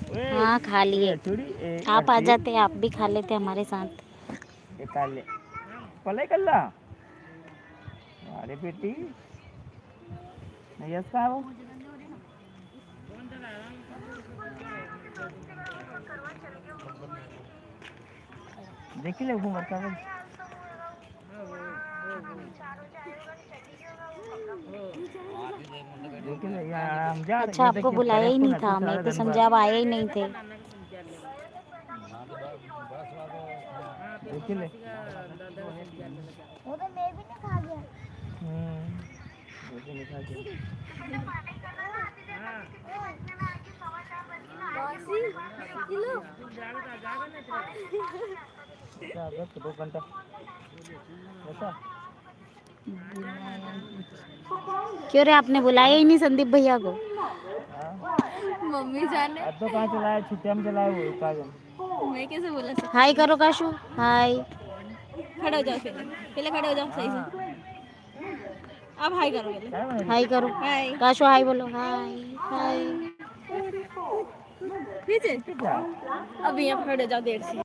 हाँ खा लिए। आप आ जाते, आप भी खा लेते हमारे साथ। ले पले कल्ला अरे बेटी यस का वो देख ले घूम का देख ले यार हम जा अच्छा ये आपको देखिए बुलाया करे ही को नहीं ना था, मेरे सारा को दिन समझा भर आप आए ही नहीं थे। देख ले वो तो मैं भी नहीं खा गया। वो तो नहीं खा गया मौसी किलो क्या 2 घंटा ऐसा क्यों रे, आपने बुलाया ही नहीं संदीप भैया को? मम्मी जाने अब तो कहाँ चलाया छुट्टियां में चलाया वो कागज मैं कैसे बोला सकती हाय करो काशू, हाय। खड़े हो जाओ पहले खड़े हो जाओ सही से अब हाय करो क्या पहले बना हाय करो हाय काशू, हाय बोलो, हाय हाय। नीचे रही क्या अब यहाँ खड़े हो जाओ देर से